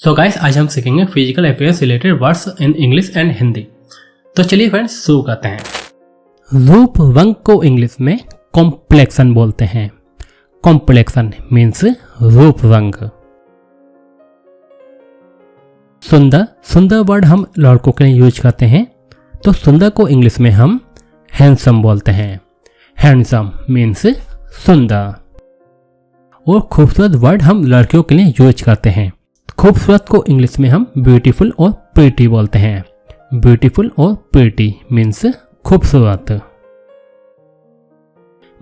So guys, आज हम सीखेंगे physical appearance related words in English and Hindi. तो चलिए फ्रेंड्स शुरू करते हैं। रूप रंग को इंग्लिश में कॉम्प्लेक्शन बोलते हैं। कॉम्प्लेक्शन मीन्स रूप रंग। सुंदर, सुंदर वर्ड हम लड़कों के लिए यूज करते हैं, तो सुंदर को इंग्लिश में हम हैंडसम बोलते हैं। हैंडसम मीन्स सुंदर। और खूबसूरत वर्ड हम लड़कियों के लिए यूज करते हैं। खूबसूरत को इंग्लिश में हम ब्यूटीफुल और प्रीटी बोलते हैं। ब्यूटीफुल और प्रीटी मीन्स खूबसूरत।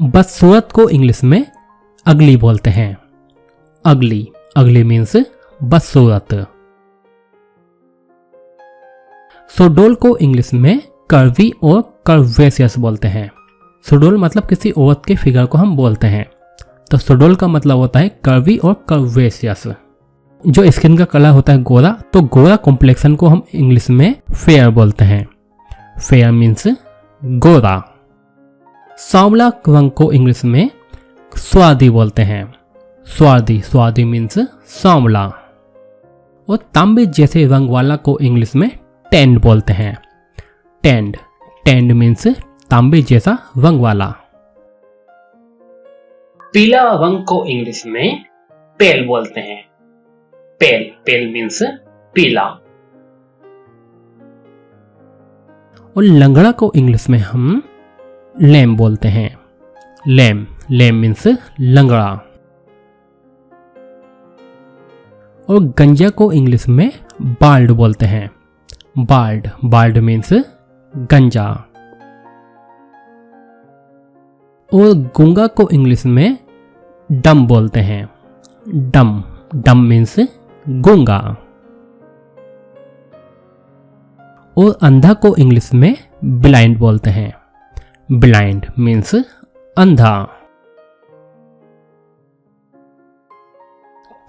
बदसूरत को इंग्लिश में अगली बोलते हैं। अगली, अगली मीन्स बदसूरत। सुडौल को इंग्लिश में कर्वी और कर्वेशियस बोलते हैं। सुडौल मतलब किसी औरत के फिगर को हम बोलते हैं, तो सुडौल का मतलब होता है कर्वी और कर्वेशियस। जो स्किन का कलर होता है गोरा, तो गोरा कॉम्प्लेक्शन को हम इंग्लिश में फेयर बोलते हैं। फेयर मीन्स गोरा। सांवला रंग को इंग्लिश में स्वादी बोलते हैं। स्वादी, स्वादी मीन्स सांवला। और तांबे जैसे रंग वाला को इंग्लिश में टेंड बोलते हैं। टेंड, टेंड मीन्स तांबे जैसा रंग वाला। पीला रंग को इंग्लिश में पेल बोलते हैं। पेल, पेल मीन्स पीला। और लंगड़ा को इंग्लिश में हम लैम बोलते हैं। लैम, लैम मीन्स लंगड़ा। और गंजा को इंग्लिश में बाल्ड बोलते हैं। बाल्ड, बाल्ड मीन्स गंजा। और गूंगा को इंग्लिश में डम बोलते हैं। डम, डम मीन्स गूंगा। और अंधा को इंग्लिश में ब्लाइंड बोलते हैं। ब्लाइंड मीन्स अंधा।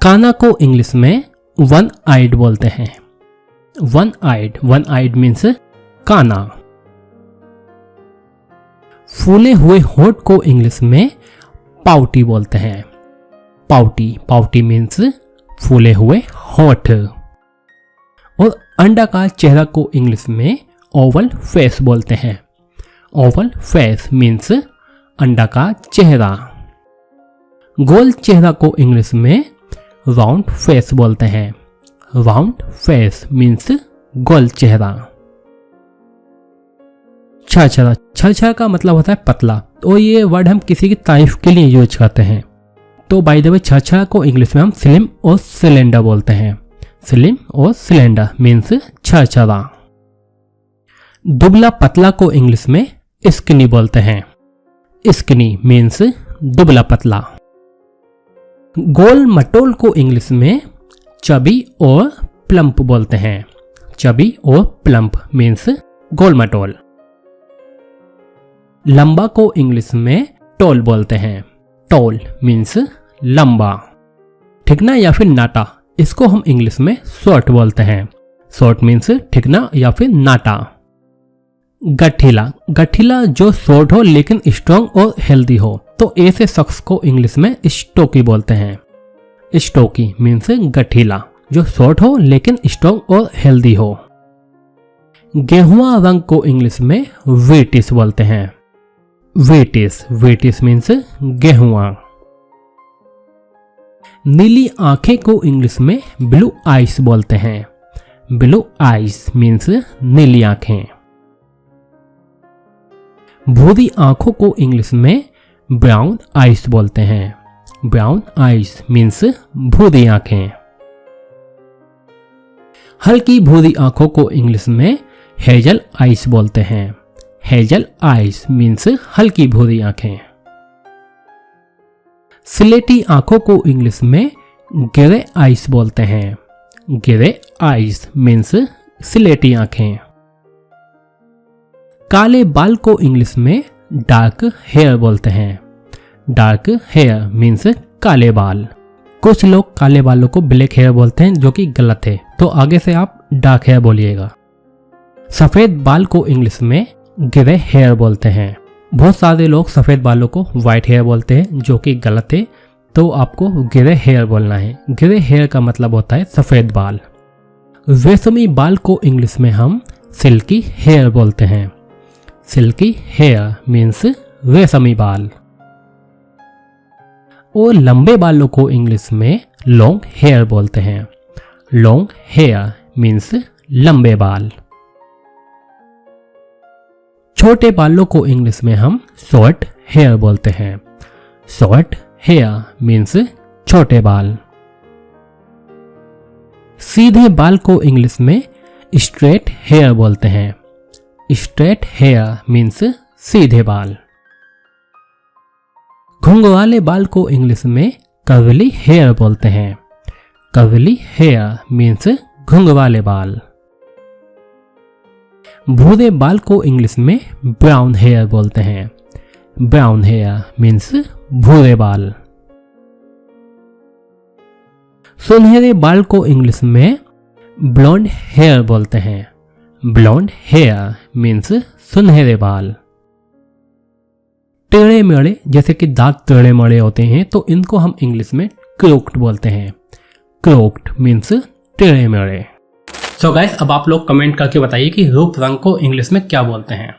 काना को इंग्लिश में वन आइड बोलते हैं। One eyed, one eyed means काना। फूले हुए होठ को इंग्लिश में पाउटी बोलते हैं। पाउटी, पाउटी मीन्स फूले हुए होठ। और अंडाकार चेहरा को इंग्लिश में ओवल फेस बोलते हैं। ओवल फेस मीन्स अंडाकार चेहरा। गोल चेहरा को इंग्लिश में राउंड फेस बोलते हैं। राउंड फेस मीन्स गोल चेहरा। छरछरा, छरछरा का मतलब होता है पतला, तो ये वर्ड हम किसी की तारीफ के लिए यूज करते हैं। तो बाय द वे छरछरा को इंग्लिश में हम स्लिम और सिलेंडर बोलते हैं। स्लिम और सिलेंडर मीन्स छरछरा। दुबला पतला को इंग्लिश में स्किनी बोलते हैं। स्किनी मीन्स दुबला पतला। गोल मटोल को इंग्लिश में चबी और प्लम्प बोलते हैं। चबी और प्लम्प मीन्स गोल मटोल। लंबा को इंग्लिश में टॉल बोलते हैं। टॉल मीन्स लंबा। ठिकना या फिर नाटा, इसको हम इंग्लिश में शॉर्ट बोलते हैं। शॉर्ट मीन्स ठिकना या फिर नाटा। गठीला, गठीला जो शॉर्ट हो लेकिन स्ट्रॉन्ग और हेल्दी हो, तो ऐसे शख्स को इंग्लिश में स्टोकी बोलते हैं। स्टोकी मीन्स गठीला, जो शॉर्ट हो लेकिन स्ट्रॉन्ग और हेल्दी हो। गेहुआ रंग को इंग्लिश में वेटिस बोलते हैं। वेटिस, वेटिस मीन्स गेहुआ। नीली आंखें को इंग्लिश में ब्लू आइज बोलते हैं। ब्लू आइज मीन्स नीली आंखें। भूरी आंखों को इंग्लिश में ब्राउन आइज बोलते हैं। ब्राउन आइज मीन्स भूरी आंखें। हल्की भूरी आंखों को इंग्लिश में हेजल आइज बोलते हैं। हेजल आइज मीन्स हल्की भूरी आंखें। स्लेटी आंखों को इंग्लिश में ग्रे आइज बोलते हैं। ग्रे आइज मीन्स स्लेटी आंखें। काले बाल को इंग्लिश में डार्क हेयर बोलते हैं। डार्क हेयर मीन्स काले बाल। कुछ लोग काले बालों को ब्लैक हेयर बोलते हैं, जो कि गलत है, तो आगे से आप डार्क हेयर बोलिएगा। सफेद बाल को इंग्लिश में ग्रे हेयर बोलते हैं। बहुत सारे लोग सफेद बालों को व्हाइट हेयर बोलते हैं, जो कि गलत है, तो आपको ग्रे हेयर बोलना है। ग्रे हेयर का मतलब होता है सफेद बाल। रेशमी बाल को इंग्लिश में हम सिल्की हेयर बोलते हैं। सिल्की हेयर मीन्स रेशमी बाल। और लंबे बालों को इंग्लिश में लॉन्ग हेयर बोलते हैं। लॉन्ग हेयर मीन्स लंबे बाल। छोटे बालों को इंग्लिश में हम शॉर्ट हेयर बोलते हैं। शॉर्ट हेयर मीन्स छोटे बाल। सीधे बाल को इंग्लिश में स्ट्रेट हेयर बोलते हैं। स्ट्रेट हेयर मीन्स सीधे बाल। घुंघराले बाल को इंग्लिश में कर्ली हेयर बोलते हैं। कर्ली हेयर मीन्स घुंघराले बाल। भूरे बाल को इंग्लिश में ब्राउन हेयर बोलते हैं। ब्राउन हेयर मीन्स भूरे बाल। सुनहरे बाल को इंग्लिश में ब्लॉन्ड हेयर बोलते हैं। ब्लॉन्ड हेयर मीन्स सुनहरे बाल। टेढ़े मेढ़े जैसे कि दांत टेढ़े मेढ़े होते हैं तो इनको हम इंग्लिश में क्रोक्ड बोलते हैं। क्रोक्ड मीन्स टेढ़े मेढ़े। सो गाइस, अब आप लोग कमेंट करके बताइए कि रूप रंग को इंग्लिश में क्या बोलते हैं।